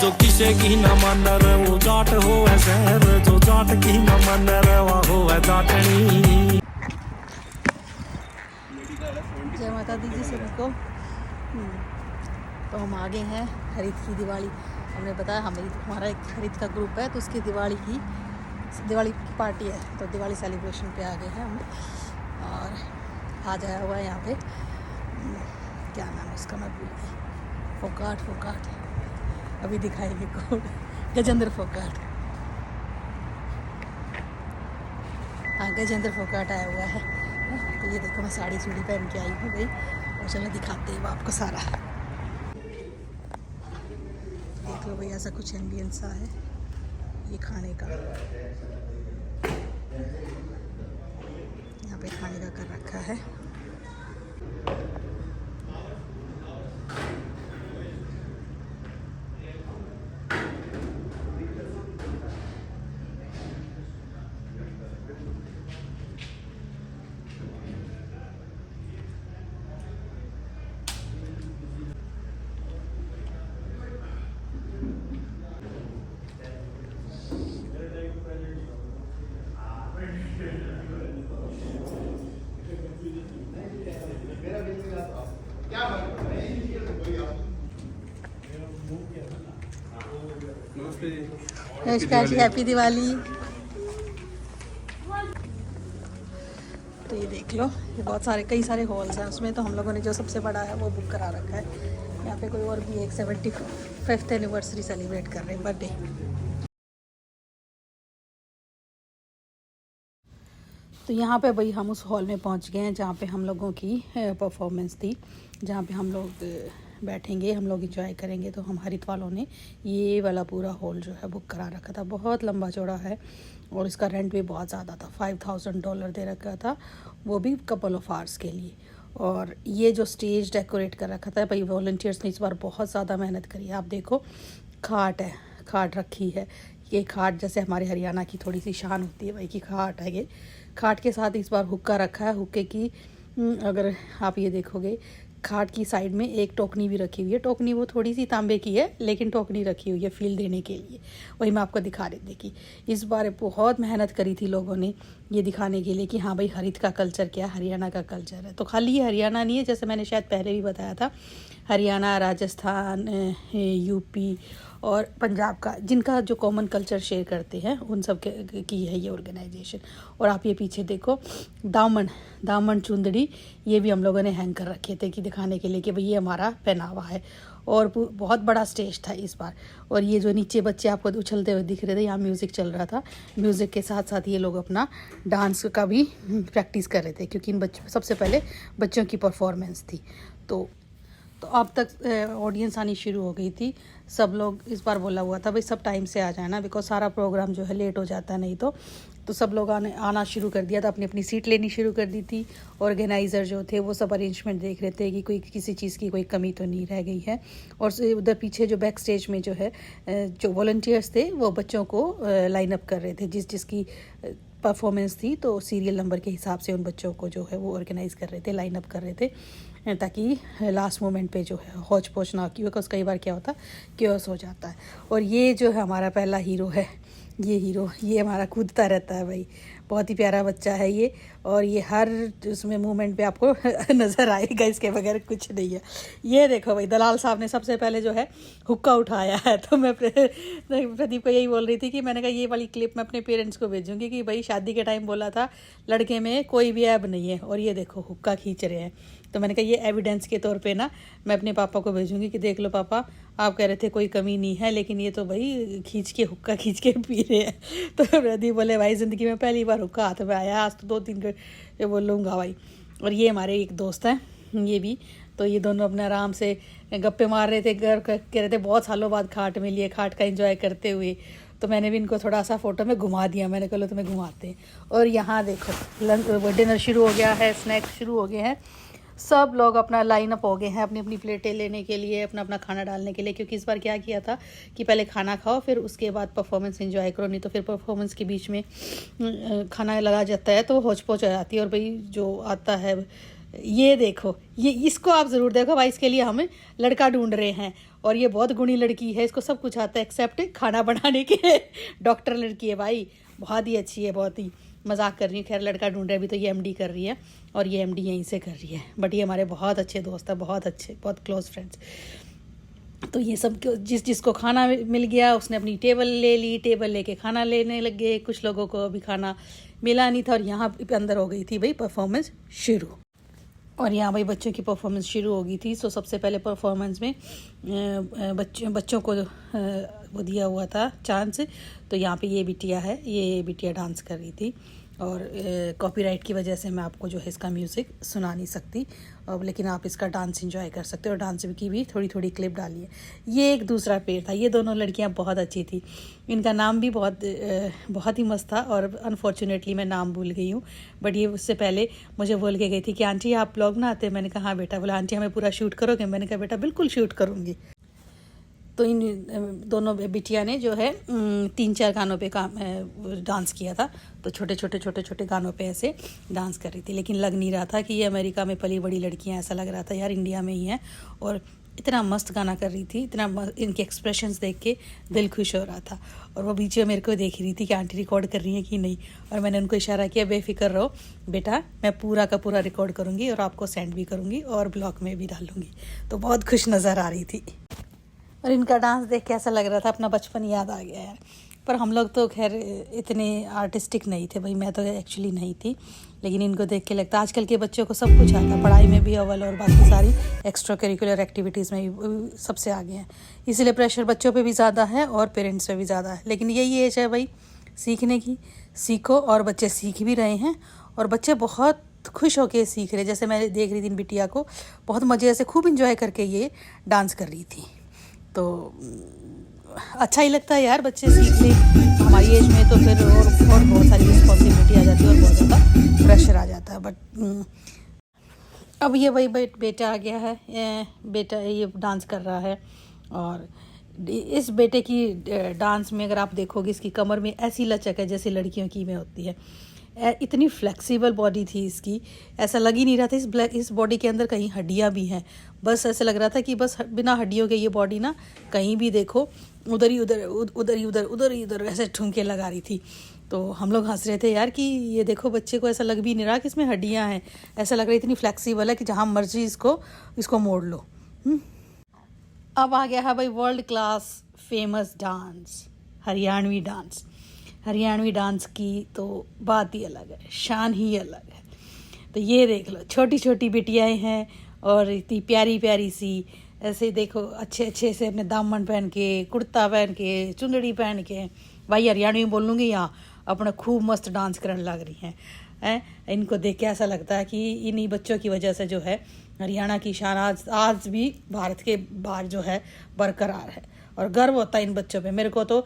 जो किसे की न मन रे वो जाट हो शहर, जो जाट की न मन रे वह हो जाटनी। जय माता दी जी सभी को। तो हम आगे हैं हरित की दिवाली। हमने बताया हमारा एक हरित का ग्रुप है, तो उसकी दिवाली की पार्टी है, तो दिवाली सेलिब्रेशन पे आ गए हैं हम। और आज आया हुआ है यहाँ पे, क्या नाम है उसका मैं भूल गई, फोकाट अभी दिखाएंगे कोड, गजेंद्र फोकाट। हाँ, गजेंद्र फोकाट आया हुआ है। तो ये देखो मैं साड़ी पहन के आई हूँ भाई, और चलो दिखाते हैं आपको सारा। देख लो भाई, ऐसा कुछ एम्बियंस सा है ये खाने का। यहाँ पे खाने का कर रखा है। नमस्कार जी, हैप्पी दिवाली। तो ये देख लो, ये कई सारे हॉल्स हैं, उसमें तो हम लोगों ने जो सबसे बड़ा है वो बुक करा रखा है। यहाँ पे कोई और भी एक 75th एनिवर्सरी सेलिब्रेट कर रहे हैं, बर्थडे। तो यहाँ पे भाई हम उस हॉल में पहुँच गए हैं जहाँ पे हम लोगों की परफॉर्मेंस थी, जहाँ पे हम लोग बैठेंगे, हम लोग इंजॉय करेंगे। तो हम हरित वालों ने ये वाला पूरा हॉल जो है बुक करा रखा था। बहुत लंबा चौड़ा है और इसका रेंट भी बहुत ज़्यादा था, $5000 दे रखा था, वो भी कपल ऑफ आवर्स के लिए। और ये जो स्टेज डेकोरेट कर रखा था भाई, वॉलंटियर्स ने इस बार बहुत ज़्यादा मेहनत करी है। आप देखो, खाट रखी है। ये खाट जैसे हमारे हरियाणा की थोड़ी सी शान होती है भाई की खाट है ये। खाट के साथ इस बार हुक्का रखा है। हुक्के की अगर आप ये देखोगे, खाट की साइड में एक टोकनी भी रखी हुई है। टोकनी वो थोड़ी सी तांबे की है, लेकिन टोकनी रखी हुई है फील देने के लिए। वही मैं आपको दिखा रही थी कि इस बार बहुत मेहनत करी थी लोगों ने ये दिखाने के लिए कि हाँ भाई, हरित का कल्चर क्या, हरियाणा का कल्चर है। तो खाली ये हरियाणा नहीं है, जैसे मैंने शायद पहले भी बताया था, हरियाणा, राजस्थान, यूपी और पंजाब का, जिनका जो कॉमन कल्चर शेयर करते हैं, उन सब की है ये ऑर्गेनाइजेशन। और आप ये पीछे देखो, दामन चुंदड़ी, ये भी हम लोगों ने हैंग कर रखे थे कि दिखाने के लिए कि भाई ये हमारा पहनावा है। और बहुत बड़ा स्टेज था इस बार। और ये जो नीचे बच्चे आपको उछलते हुए दिख रहे थे, यहाँ म्यूज़िक चल रहा था। म्यूज़िक के साथ साथ ये लोग अपना डांस का भी प्रैक्टिस कर रहे थे, क्योंकि इन सबसे पहले बच्चों की परफॉर्मेंस थी। तो अब तक ऑडियंस आनी शुरू हो गई थी। सब लोग, इस बार बोला हुआ था भाई सब टाइम से आ जाना, बिकॉज सारा प्रोग्राम जो है लेट हो जाता है नहीं तो सब लोग आना शुरू कर दिया था, अपनी अपनी सीट लेनी शुरू कर दी थी। ऑर्गेनाइज़र जो थे वो सब अरेंजमेंट देख रहे थे कि कोई किसी चीज़ की कोई कमी तो नहीं रह गई है। और उधर पीछे जो बैक स्टेज में जो है, जो वॉलंटियर्स थे वो बच्चों को लाइन अप कर रहे थे, जिसकी परफॉर्मेंस थी। तो सीरियल नंबर के हिसाब से उन बच्चों को जो है वो ऑर्गेनाइज़ कर रहे थे, लाइन अप कर रहे थे, ताकि लास्ट मोमेंट पे जो है हौच पौच ना की, बिकॉज कई बार क्या होता है, क्योस हो जाता है। और ये जो है हमारा पहला हीरो है, ये हमारा कूदता रहता है भाई, बहुत ही प्यारा बच्चा है ये। और ये हर उसमें मूवमेंट पे आपको नज़र आएगा, इसके बगैर कुछ नहीं है। ये देखो भाई, दलाल साहब ने सबसे पहले जो है हुक्का उठाया है। तो मैं प्रदीप को यही बोल रही थी कि मैंने कहा ये वाली क्लिप मैं अपने पेरेंट्स को भेजूंगी कि भाई शादी के टाइम बोला था लड़के में कोई भी ऐब नहीं है, और ये देखो हुक्का खींच रहे हैं। तो मैंने कहा ये एविडेंस के तौर पे ना मैं अपने पापा को भेजूंगी कि देख लो पापा, आप कह रहे थे कोई कमी नहीं है, लेकिन ये तो भाई हुक्का खींच के पी रहे हैं। तो प्रदीप बोले भाई ज़िंदगी में पहली बार हुक्का हाथ में आया, आज तो 2-3 बोलूँगा भाई। और ये हमारे एक दोस्त हैं, ये भी, तो ये दोनों अपने आराम से गप्पे मार रहे थे, कह रहे थे बहुत सालों बाद खाट मिली है, खाट का एंजॉय करते हुए। तो मैंने भी इनको थोड़ा सा फ़ोटो में घुमा दिया, मैंने कहा लो तुम्हें घुमाते हैं। और यहाँ देखो डिनर शुरू हो गया है, स्नैक्स शुरू हो गए हैं, सब लोग अपना लाइन अप हो गए हैं अपनी अपनी प्लेटें लेने के लिए, अपना खाना डालने के लिए। क्योंकि इस बार क्या किया था कि पहले खाना खाओ, फिर उसके बाद परफॉर्मेंस एंजॉय करो, नहीं तो फिर परफॉर्मेंस के बीच में खाना लगा जाता है तो हौच पौच हो जाती है। और भाई जो आता है, ये देखो, ये इसको आप ज़रूर देखो भाई, इसके लिए हम लड़का ढूंढ रहे हैं। और ये बहुत गुणी लड़की है, इसको सब कुछ आता है एक्सेप्ट खाना बनाने के। डॉक्टर लड़की है भाई, बहुत ही अच्छी है, बहुत ही। मजाक कर रही है, खैर लड़का ढूंढ रहे, अभी तो ये एमडी कर रही है और ये एमडी यहीं से कर रही है, बट ये हमारे बहुत अच्छे दोस्त है, बहुत अच्छे, बहुत क्लोज फ्रेंड्स। तो ये सब जिसको खाना मिल गया उसने अपनी टेबल ले ली, टेबल लेके खाना लेने लग गए। कुछ लोगों को अभी खाना मिला नहीं था और यहाँ अंदर हो गई थी भाई परफॉर्मेंस शुरू। और यहाँ भाई बच्चों की परफॉर्मेंस शुरू हो गई थी। सो सबसे पहले परफॉर्मेंस में बच्चों को वो दिया हुआ था चांस। तो यहाँ पे ये बिटिया डांस कर रही थी और कॉपीराइट की वजह से मैं आपको जो है इसका म्यूज़िक सुना नहीं सकती, लेकिन आप इसका डांस एंजॉय कर सकते हो। और डांस की भी थोड़ी थोड़ी क्लिप डाली है। ये एक दूसरा पेड़ था। ये दोनों लड़कियां बहुत अच्छी थी, इनका नाम भी बहुत ही मस्त था और अनफॉर्चुनेटली मैं नाम भूल गई हूँ। बट ये उससे पहले मुझे बोल के गई थी कि आंटी आप ब्लॉग बनाते हैं? मैंने कहा हाँ बेटा। बोला आंटी हमें पूरा शूट करोगे? मैंने कहा बेटा बिल्कुल शूट करूँगी। तो इन दोनों बिटिया ने जो है 3-4 गानों पे डांस किया था। तो छोटे गानों पे ऐसे डांस कर रही थी, लेकिन लग नहीं रहा था कि ये अमेरिका में पली बड़ी लड़कियां, ऐसा लग रहा था यार इंडिया में ही हैं। और इतना मस्त गाना कर रही थी, इतना इनके एक्सप्रेशंस देख के दिल खुश हो रहा था। और वो बीच में मेरे को देख रही थी कि आंटी रिकॉर्ड कर रही है कि नहीं। और मैंने उनको इशारा किया बेफिक्र रहो बेटा, मैं पूरा का पूरा रिकॉर्ड करूँगी और आपको सेंड भी करूँगी और ब्लॉग में भी डालूँगी। तो बहुत खुश नज़र आ रही थी और इनका डांस देख के ऐसा लग रहा था अपना बचपन याद आ गया यार। पर हम लोग तो खैर इतने आर्टिस्टिक नहीं थे भाई, मैं तो एक्चुअली नहीं थी, लेकिन इनको देख के लगता आजकल के बच्चों को सब कुछ आता, पढ़ाई में भी अव्वल और बाकी सारी एक्स्ट्रा करिकुलर एक्टिविटीज़ में भी सबसे आगे हैं। इसलिए प्रेशर बच्चों पे भी ज़्यादा है और पेरेंट्स पे भी ज़्यादा है। लेकिन यही एज है भाई सीखने की, सीखो। और बच्चे सीख भी रहे हैं और बच्चे बहुत खुश होके सीख रहे। जैसे मैं देख रही थी इन बिटिया को, बहुत मज़े से खूब इंजॉय करके ये डांस कर रही थी। तो अच्छा ही लगता है यार बच्चे सीख ले। हमारी एज में तो फिर और बहुत सारी रिस्पॉन्सिबिलिटी आ जाती है और बहुत ज़्यादा प्रेशर आ जाता है। बट अब ये वही बेटा आ गया है, बेटा ये डांस कर रहा है। और इस बेटे की डांस में अगर आप देखोगे इसकी कमर में ऐसी लचक है जैसे लड़कियों की में होती है। इतनी फ्लेक्सिबल बॉडी थी इसकी, ऐसा लग ही नहीं रहा था इस बॉडी के अंदर कहीं हड्डियां भी हैं। बस ऐसा लग रहा था कि बस बिना हड्डियों के ये बॉडी ना कहीं भी देखो उधर ही उधर ऐसे ठुमके लगा रही थी। तो हम लोग हंस रहे थे यार कि ये देखो बच्चे को ऐसा लग भी नहीं रहा कि इसमें हड्डियां हैं, ऐसा लग रहा है इतनी फ्लेक्सिबल है कि जहाँ मर्जी इसको मोड़ लो। अब आ गया है भाई world class famous dance, Haryanvi dance. Haryanvi dance की तो बात ही अलग है, शान ही अलग है। तो ये देख लो छोटी छोटी बिटियाएं हैं और इतनी प्यारी प्यारी सी, ऐसे देखो अच्छे से अपने दामन पहन के, कुर्ता पहन के, चुंदड़ी पहन के, भाई हरियाणवी बोल लूँगी यहाँ, अपना खूब मस्त डांस करने लग रही हैं। इनको देख के ऐसा लगता है कि इन्हीं बच्चों की वजह से जो है हरियाणा की शान आज भी भारत के बाहर जो है बरकरार है और गर्व होता है इन बच्चों पे। मेरे को तो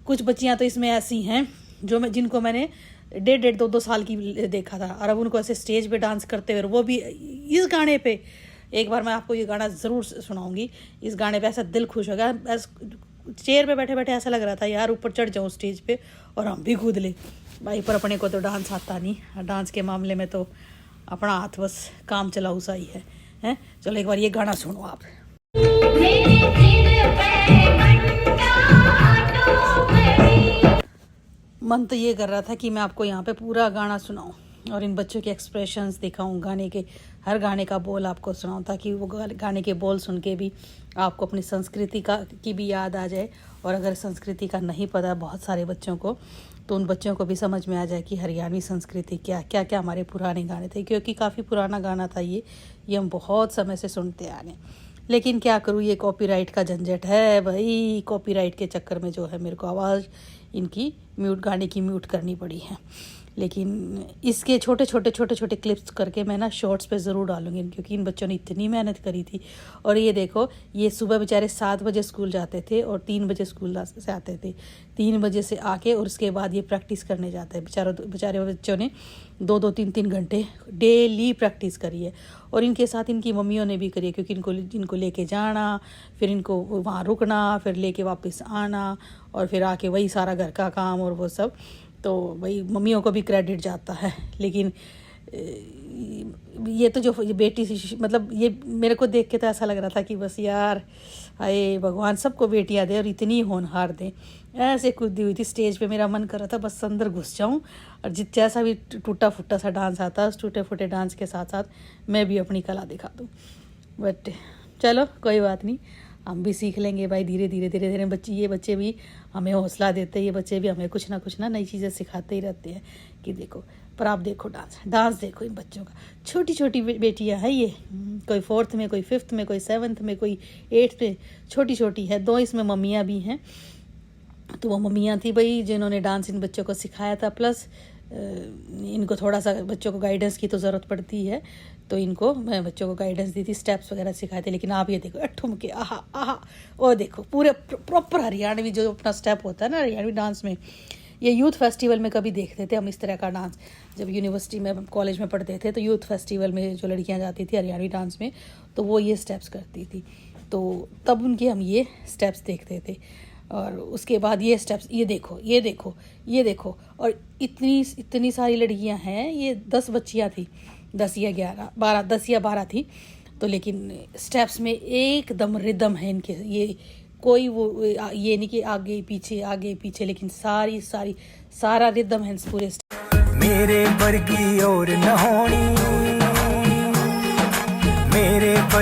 कुछ बच्चियां तो इसमें ऐसी हैं जिनको मैंने 1.5-2 साल की देखा था और अब उनको ऐसे स्टेज पे डांस करते हुए, वो भी इस गाने पे। एक बार मैं आपको ये गाना ज़रूर सुनाऊंगी। इस गाने पे ऐसा दिल खुश हो गया, चेयर पे बैठे बैठे ऐसा लग रहा था यार ऊपर चढ़ जाऊँ स्टेज पे और हम भी कूद ले भाई। पर अपने को तो डांस आता नहीं, डांस के मामले में तो अपना हाथ बस काम चलाऊ सा ही है। चलो एक बार ये गाना सुनो आप। मन तो ये कर रहा था कि मैं आपको यहाँ पे पूरा गाना सुनाऊं और इन बच्चों के एक्सप्रेशंस दिखाऊं, गाने के हर गाने का बोल आपको सुनाऊं, ताकि वो गाने के बोल सुन के भी आपको अपनी संस्कृति की भी याद आ जाए। और अगर संस्कृति का नहीं पता बहुत सारे बच्चों को, तो उन बच्चों को भी समझ में आ जाए कि हरियाणवी संस्कृति क्या हमारे पुराने गाने थे। क्योंकि काफ़ी पुराना गाना था ये हम बहुत समय से सुनते आ रहे हैं। लेकिन क्या करूँ, ये कॉपीराइट का झंझट है भाई। कॉपीराइट के चक्कर में जो है मेरे को आवाज़ इनकी गाने की म्यूट करनी पड़ी है। लेकिन इसके छोटे क्लिप्स करके मैं ना शॉर्ट्स पे ज़रूर डालूंगी, क्योंकि इन बच्चों ने इतनी मेहनत करी थी। और ये देखो, ये सुबह बेचारे 7 बजे स्कूल जाते थे और 3 बजे स्कूल से आते थे। 3 बजे से आके और उसके बाद ये प्रैक्टिस करने जाते हैं। बेचारे बच्चों ने 2-2, 3-3 घंटे डेली प्रैक्टिस करी है। और इनके साथ इनकी मम्मियों ने भी करी है, क्योंकि इनको लेके जाना, फिर इनको वहाँ रुकना, फिर लेके वापस आना और फिर आके वही सारा घर का काम और वो सब। तो भाई मम्मियों को भी क्रेडिट जाता है। लेकिन ये तो जो ये बेटी सी, मतलब ये मेरे को देख के तो ऐसा लग रहा था कि बस यार हाय भगवान सबको बेटियां दे और इतनी होनहार दे। ऐसे कूदी हुई थी स्टेज पे, मेरा मन कर रहा था बस अंदर घुस जाऊं और जैसा भी टूटा फूटा सा डांस आता उस टूटे फूटे डांस के साथ साथ मैं भी अपनी कला दिखा दूं। बट चलो कोई बात नहीं, हम भी सीख लेंगे भाई धीरे धीरे बच्चे, ये बच्चे भी हमें हौसला देते हैं, ये बच्चे भी हमें कुछ ना नई चीज़ें सिखाते ही रहते हैं कि देखो। पर आप देखो डांस देखो इन बच्चों का, छोटी छोटी बेटियां हैं ये, कोई 4th में, कोई 5th में, कोई 7th में, कोई 8th में, छोटी छोटी है। 2 इसमें मम्मियाँ भी हैं, तो वो मम्मियाँ थी भाई जिन्होंने डांस इन बच्चों को सिखाया था। प्लस इनको थोड़ा सा बच्चों को गाइडेंस की तो ज़रूरत पड़ती है, तो इनको मैं बच्चों को गाइडेंस दी थी, स्टेप्स वगैरह सिखाए थे। लेकिन आप ये देखो ठुमके, आहा आहा, वो देखो पूरे प्रॉपर हरियाणवी जो अपना स्टेप होता है ना हरियाणवी डांस में। ये यूथ फेस्टिवल में कभी देखते थे हम इस तरह का डांस, जब यूनिवर्सिटी में कॉलेज में पढ़ते थे तो यूथ फेस्टिवल में जो लड़कियां जाती थी हरियाणवी डांस में तो वो ये स्टेप्स करती थी, तो तब उनके हम ये स्टेप्स देखते थे। और उसके बाद ये स्टेप्स, ये देखो ये देखो ये देखो, और इतनी सारी लड़कियां हैं, ये 10 बच्चियां थी, 10 या 11 12, 10 या 12 थी, तो लेकिन स्टेप्स में एकदम रिदम है इनके, ये कोई वो ये नहीं कि आगे पीछे, लेकिन सारा रिदम है पूरे। मेरे वर्गी और न होनी, मेरे